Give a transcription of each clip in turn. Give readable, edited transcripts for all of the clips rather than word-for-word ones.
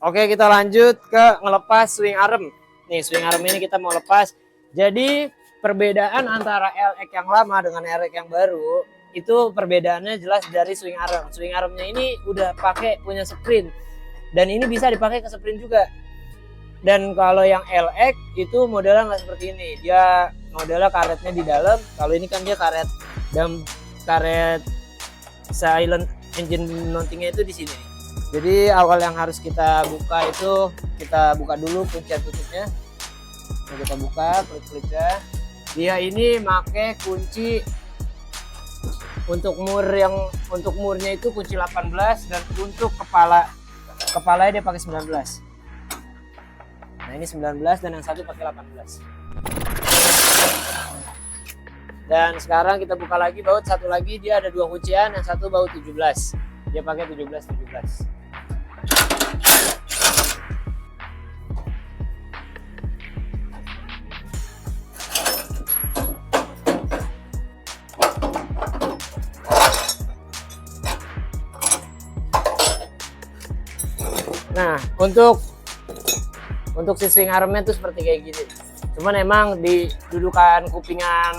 Oke, kita lanjut ke ngelepas swing arm. Nih, swing arm ini kita mau lepas. Jadi perbedaan antara LX yang lama dengan LX yang baru itu perbedaannya jelas dari swing arm. Swing armnya ini udah pakai punya sprint dan ini bisa dipakai ke sprint juga. Dan kalau yang LX itu modelnya nggak seperti ini. Dia modelnya karetnya di dalam. Kalau ini kan dia karet dan karet silent engine mountingnya itu di sini. Jadi awal yang harus kita buka itu kita buka dulu kuncian tutupnya. Nah, kita buka klik-kliknya. Dia ini pakai kunci untuk murnya itu kunci 18 dan untuk kepalanya dia pakai 19. Nah, ini 19 dan yang satu pakai 18. Dan sekarang kita buka lagi baut satu lagi, dia ada dua kuncian, yang satu baut 17. Dia pakai 17. Nah, untuk si swing armnya tuh seperti kayak gini. Cuman emang di dudukan kupingan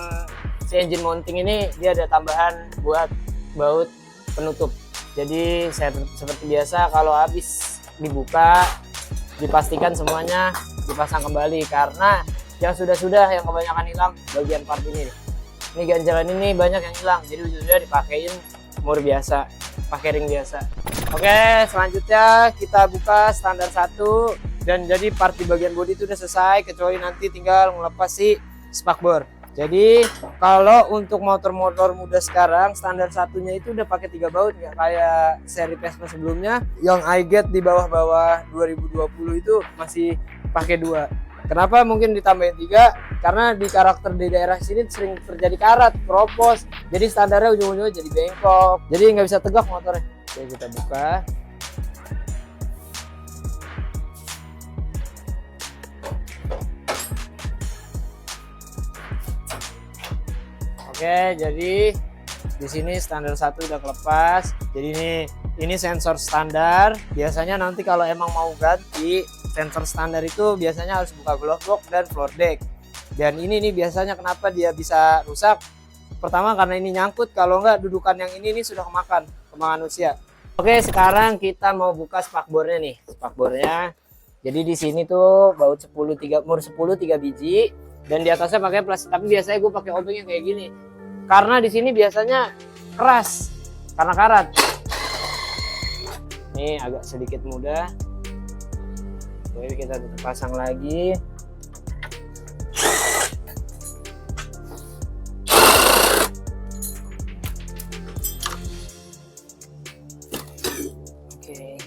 si engine mounting ini dia ada tambahan buat baut penutup. Jadi seperti biasa kalau habis dibuka dipastikan semuanya dipasang kembali, karena yang sudah yang kebanyakan hilang bagian part ini. Ini ganjalan ini banyak yang hilang, jadi ujung-ujungnya dipakein mur biasa, pakai ring biasa. Oke, selanjutnya kita buka standar 1 dan jadi part di bagian bodi itu udah selesai, kecuali nanti tinggal melepas si spakbor. Jadi kalau untuk motor-motor muda sekarang standar satunya itu udah pakai 3 baut, nggak kayak seri Vespa sebelumnya yang iGet di bawah-bawah 2020 itu masih pakai 2. Kenapa mungkin ditambahin 3? Karena di karakter di daerah sini sering terjadi karat, keropos, jadi standarnya ujung-ujungnya jadi bengkok, jadi nggak bisa tegak motornya. Oke, kita buka. Oke, jadi di sini standar 1 udah kelepas. Jadi ini sensor standar. Biasanya nanti kalau emang mau ganti sensor standar itu biasanya harus buka glove box dan floor deck. Dan ini nih biasanya kenapa dia bisa rusak? Pertama karena ini nyangkut, kalau enggak dudukan yang ini sudah kemakan usia. Oke, sekarang kita mau buka spakbornya nih. Spakbornya. Jadi di sini tuh baut 10 3 biji dan di atasnya pakai plastik. Tapi biasanya gue pakai obeng yang kayak gini. Karena di sini biasanya keras karena karat. Ini agak sedikit mudah. Jadi kita pasang lagi. Oke.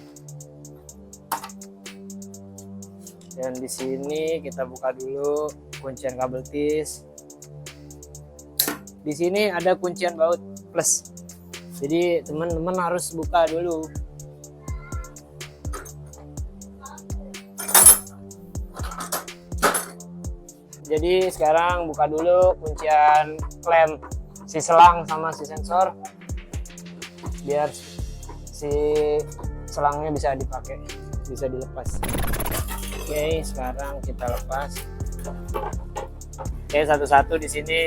Dan di sini kita buka dulu kuncian kabel tis. Di sini ada kuncian baut plus. Jadi teman-teman harus buka dulu. Jadi sekarang buka dulu kuncian klem si selang sama si sensor biar si selangnya bisa dipakai, bisa dilepas. Oke, sekarang kita lepas. Oke, satu-satu di sini.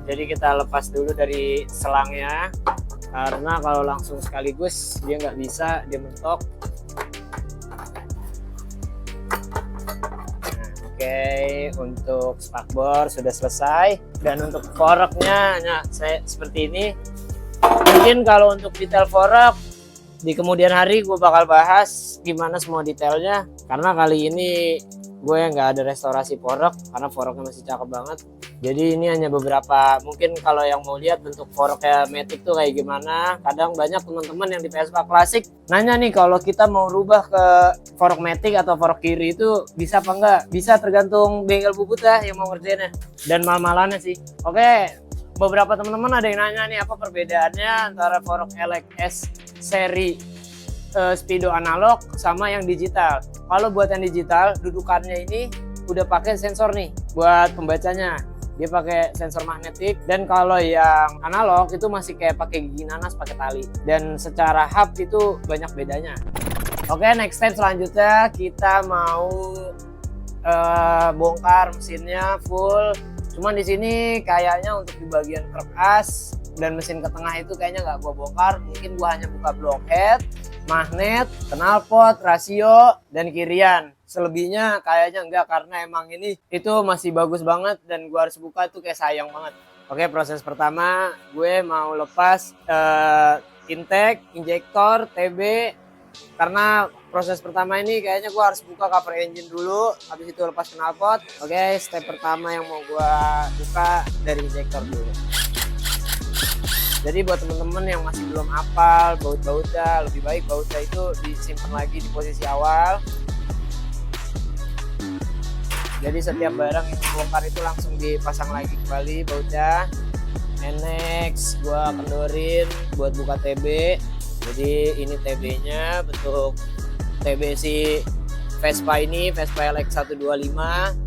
Jadi kita lepas dulu dari selangnya, karena kalau langsung sekaligus dia nggak bisa, dia mentok. Oke, untuk spakbor sudah selesai, dan untuk forknya seperti ini. Mungkin kalau untuk detail fork di kemudian hari gue bakal bahas gimana semua detailnya, karena kali ini gue nggak ada restorasi fork karena forknya masih cakep banget. Jadi ini hanya beberapa, mungkin kalau yang mau lihat bentuk forknya Matic tuh kayak gimana. Kadang banyak teman-teman yang di Vespa klasik nanya nih, kalau kita mau rubah ke fork Matic atau fork kiri itu bisa apa enggak? Bisa, tergantung bengkel bubut ya yang mau ngerjainnya dan mal-malannya sih. Oke, beberapa teman-teman ada yang nanya nih apa perbedaannya antara fork LX seri Speedo analog sama yang digital. Kalau buat yang digital dudukannya ini udah pakai sensor nih buat pembacanya. Dia pakai sensor magnetik, dan kalau yang analog itu masih kayak pakai gigi nanas, pakai tali, dan secara hub itu banyak bedanya. Oke, next step selanjutnya kita mau bongkar mesinnya full. Cuman di sini kayaknya untuk di bagian krek as dan mesin ke tengah itu kayaknya nggak gua bongkar. Mungkin gua hanya buka blockhead, magnet, knalpot, rasio, dan kirian. Selebihnya kayaknya enggak, karena emang ini itu masih bagus banget dan gua harus buka tuh kayak sayang banget. Oke, proses pertama gue mau lepas intake, injektor, TB. Karena proses pertama ini kayaknya gue harus buka cover engine dulu, habis itu lepas knalpot. Oke, step pertama yang mau gue buka dari injektor dulu. Jadi buat temen-temen yang masih belum hafal baut-bautnya, lebih baik bautnya itu disimpan lagi di posisi awal. Jadi setiap barang yang dibongkar itu langsung dipasang lagi kembali bautnya. And next gue kendorin buat buka TB. Jadi ini TB-nya bentuk TB si Vespa ini, Vespa LX125.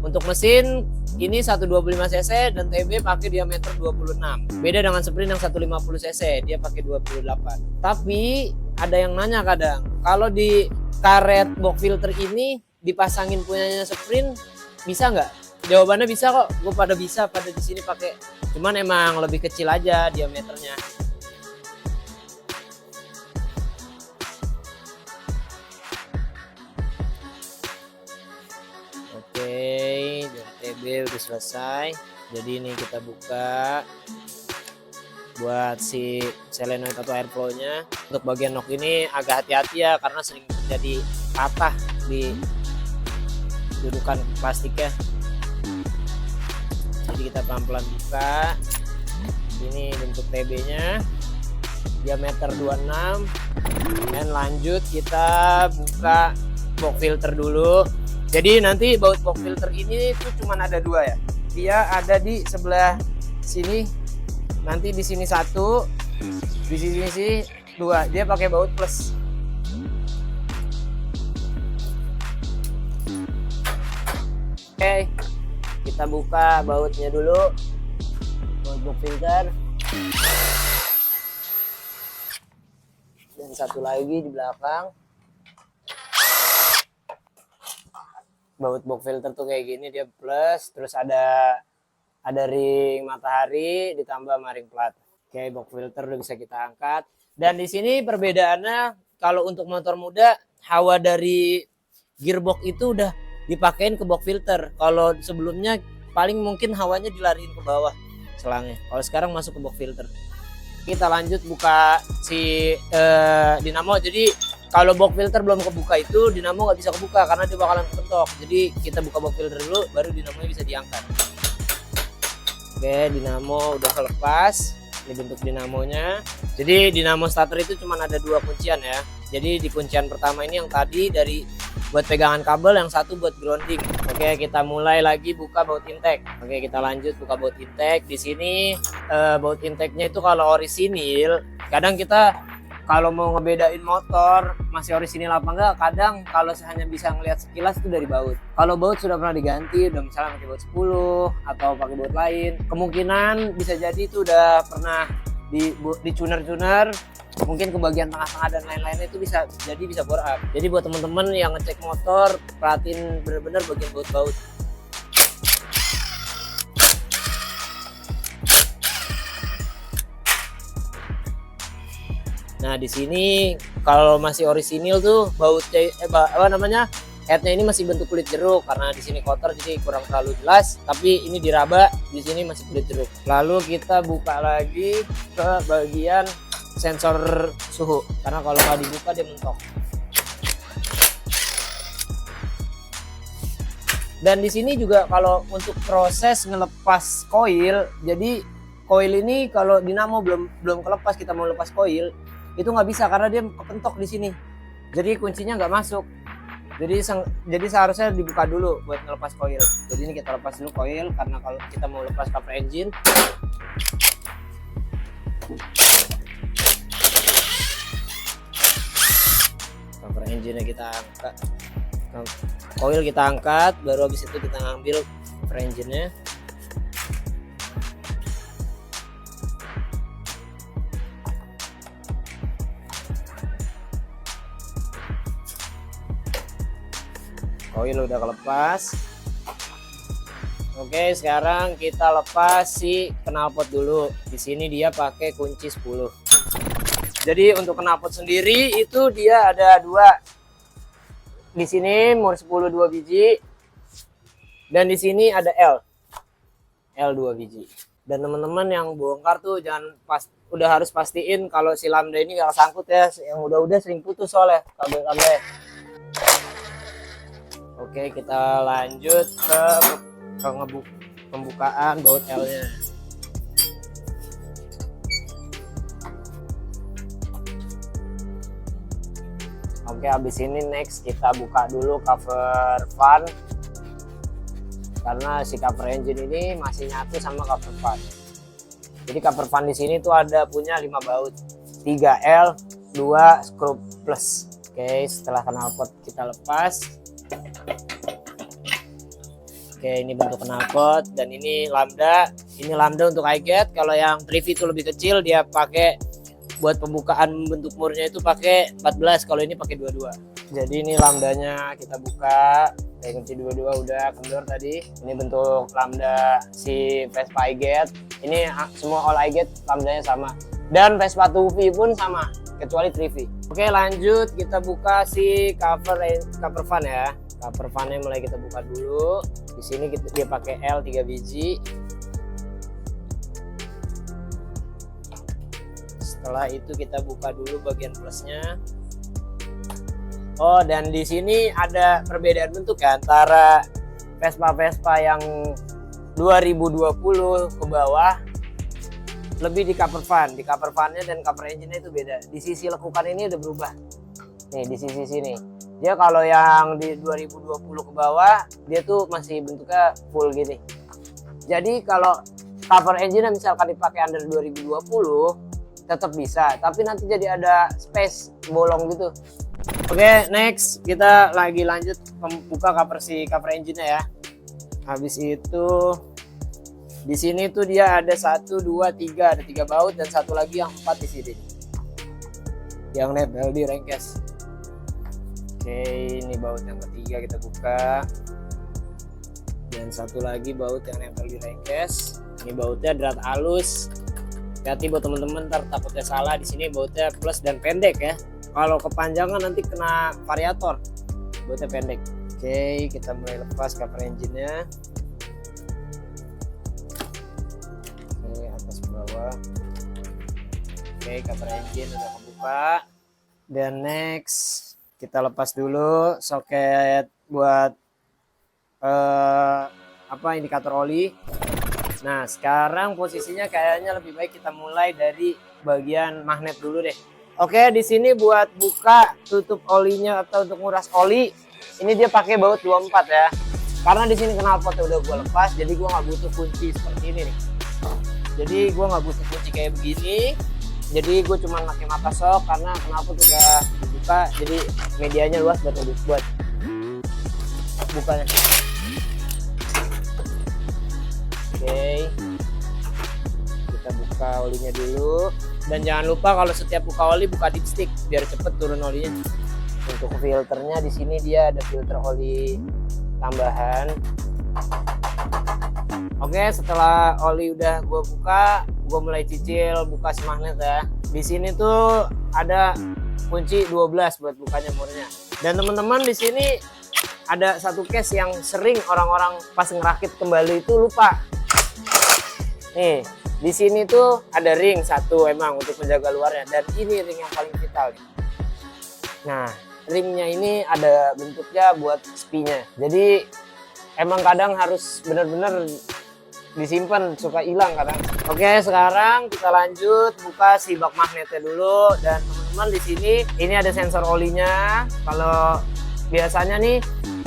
Untuk mesin ini 125 cc dan TB pakai diameter 26. Beda dengan Sprint yang 150 cc, dia pakai 28. Tapi ada yang nanya kadang, kalau di karet box filter ini dipasangin punyanya Sprint bisa nggak? Jawabannya bisa kok, gue pada bisa, pada di sini pakai. Cuman emang lebih kecil aja diameternya. Oke, dari TB udah selesai. Jadi ini kita buka buat si solenoid atau airflow-nya. Untuk bagian nok ini agak hati-hati ya, karena sering terjadi patah di dudukan plastiknya. Jadi kita pelan-pelan buka. Ini bentuk TB-nya, diameter 26. Dan lanjut kita buka box filter dulu. Jadi nanti baut box filter ini tuh cuman ada dua ya. Dia ada di sebelah sini, nanti di sini satu, di sini sih dua. Dia pakai baut plus. Oke, kita buka bautnya dulu, baut box filter. Dan satu lagi di belakang. Baut box filter tuh kayak gini, dia plus, terus ada ring matahari ditambah sama ring plat. Oke, box filter udah bisa kita angkat. Dan di sini perbedaannya, kalau untuk motor muda, hawa dari gearbox itu udah dipakein ke box filter. Kalau sebelumnya paling mungkin hawanya dilariin ke bawah selangnya. Kalau sekarang masuk ke box filter. Kita lanjut buka si dinamo. Jadi kalau box filter belum kebuka itu dinamo nggak bisa kebuka karena dia bakalan kepentok. Jadi kita buka box filter dulu, baru dinamonya bisa diangkat. Oke, dinamo udah kelepas. Ini bentuk dinamonya. Jadi dinamo starter itu cuma ada dua kuncian ya. Jadi di kuncian pertama ini yang tadi dari buat pegangan kabel, yang satu buat grounding. Oke, kita mulai lagi buka baut intake. Oke, kita lanjut buka baut intake. Di sini baut intake-nya itu kalau orisinil, kadang kita kalau mau ngebedain motor masih orisinil apa enggak, kadang kalau hanya bisa ngelihat sekilas itu dari baut. Kalau baut sudah pernah diganti, udah misalnya pakai baut 10 atau pakai baut lain, kemungkinan bisa jadi itu udah pernah di tuner-tuner, mungkin ke bagian tengah-tengah dan lain-lain itu bisa bore up. Jadi buat teman-teman yang ngecek motor, perhatiin bener-bener bagian baut-baut. Nah, di sini kalau masih orisinil tuh bautnya headnya ini masih bentuk kulit jeruk, karena di sini kotor jadi kurang terlalu jelas, tapi ini diraba, di sini masih kulit jeruk. Lalu kita buka lagi ke bagian sensor suhu, karena kalau nggak dibuka dia mentok. Dan di sini juga kalau untuk proses ngelepas koil, jadi koil ini kalau dinamo belum kelepas, kita mau lepas koil itu nggak bisa karena dia kepentok di sini. Jadi kuncinya nggak masuk. Jadi seharusnya dibuka dulu buat ngelepas koil. Jadi ini kita lepas dulu koil karena kalau kita mau lepas cover engine. Cover engine-nya kita angkat. Koil kita angkat, baru habis itu kita ngambil cover engine-nya. Koil udah kelepas. Oke, sekarang kita lepas si knalpot dulu. Di sini dia pakai kunci 10. Jadi untuk knalpot sendiri itu dia ada 2. Di sini mur 10 2 biji. Dan di sini ada L 2 biji. Dan teman-teman yang bongkar tuh udah harus pastiin kalau si lambda ini gak sangkut ya. Yang udah sering putus soalnya kabel-kabelnya. Oke, kita lanjut ke pembukaan baut L-nya. Oke, habis ini next kita buka dulu cover fan. Karena si cover engine ini masih nyatu sama cover fan. Jadi cover fan di sini tuh ada punya 5 baut. 3 L, 2 screw plus. Oke, setelah knalpot kita lepas. Oke, ini bentuk knalpot dan ini lambda. Ini lambda untuk iGate. Kalau yang Trivy itu lebih kecil, dia pakai buat pembukaan bentuk murnya itu pakai 14. Kalau ini pakai 22. Jadi ini lambdanya kita buka. Kayak kunci 22 udah kendor tadi. Ini bentuk lambda si Vespa iGate. Ini semua all iGate lambdanya sama. Dan Vespa 2V pun sama, kecuali Trivy. Oke, lanjut kita buka si cover fan ya. Cover fan-nya mulai kita buka dulu. Di sini dia pakai L 3 biji. Setelah itu kita buka dulu bagian plusnya. Oh, dan di sini ada perbedaan bentuk ya antara Vespa yang 2020 ke bawah lebih di cover fan. Di cover fan-nya dan cover engine-nya itu beda. Di sisi lekukan ini udah berubah. Nih, di sisi sini. Dia kalau yang di 2020 ke bawah, dia tuh masih bentuknya full gini. Jadi kalau cover engine misalkan dipakai under 2020, tetap bisa. Tapi nanti jadi ada space bolong gitu. Oke, next kita lagi lanjut buka cover engine-nya ya. Habis itu di sini tuh dia ada 1, 2, 3, ada 3 baut dan satu lagi yang 4 di sini. Yang nempel di rengkes. Oke, ini baut yang ketiga kita buka. Dan satu lagi baut yang nempel di rengkes. Ini bautnya drat halus. Hati buat teman-teman ntar takutnya salah. Di sini bautnya plus dan pendek ya. Kalau kepanjangan nanti kena variator. Bautnya pendek. Oke, kita mulai lepas cover engine-nya. Oke, atas bawah. Oke, cover engine udah kebuka. Dan next kita lepas dulu soket buat indikator oli. Nah, sekarang posisinya kayaknya lebih baik kita mulai dari bagian magnet dulu deh. Oke, di sini buat buka tutup olinya atau untuk nguras oli, ini dia pakai baut 24 ya. Karena di sini knalpotnya udah gua lepas, jadi gua nggak butuh kunci seperti ini nih. Jadi gua nggak butuh kunci kayak begini. Jadi gue cuma pakai mata sok karena knalpot udah dibuka, jadi medianya luas buat bukanya. Oke, kita buka olinya dulu. Dan jangan lupa kalau setiap buka oli buka dipstick biar cepet turun olinya. Untuk filternya di sini dia ada filter oli tambahan. Oke, setelah oli udah gue buka, gue mulai cicil buka si magnet ya. Di sini tuh ada kunci 12 buat bukanya murnya. Dan teman-teman di sini ada satu case yang sering orang-orang pas ngerakit kembali itu lupa. Nih, di sini tuh ada ring satu emang untuk menjaga luarnya, dan ini ring yang paling vital nih. Nah, ringnya ini ada bentuknya buat spinya. Jadi emang kadang harus bener-bener disimpan, suka hilang kadang. Oke, sekarang kita lanjut buka si bak magnetnya dulu. Dan teman-teman di sini ini ada sensor olinya. Kalau biasanya nih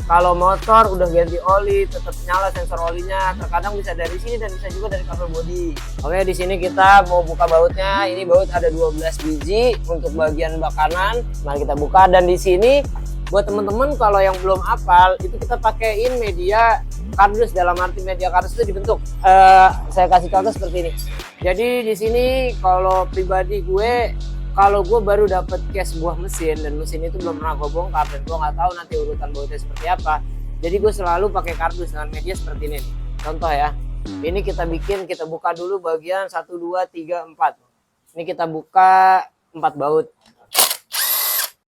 kalau motor udah ganti oli tetap nyala sensor olinya. Terkadang bisa dari sini dan bisa juga dari cover body. Oke, di sini kita mau buka bautnya. Ini baut ada 12 biji untuk bagian bak kanan. Mari kita buka. Dan di sini buat teman-teman kalau yang belum hafal itu kita pakaiin media kardus. Dalam arti media kardus itu dibentuk. Saya kasih contoh seperti ini. Jadi di sini kalau pribadi gue, kalau gue baru dapet case buah mesin dan mesin itu belum pernah gue bongkar dan gue nggak tahu nanti urutan bautnya seperti apa, Jadi gue selalu pakai kardus dengan media seperti ini nih. Contoh ya, ini kita buka dulu bagian 1, 2, 3, 4. Ini kita buka 4 baut.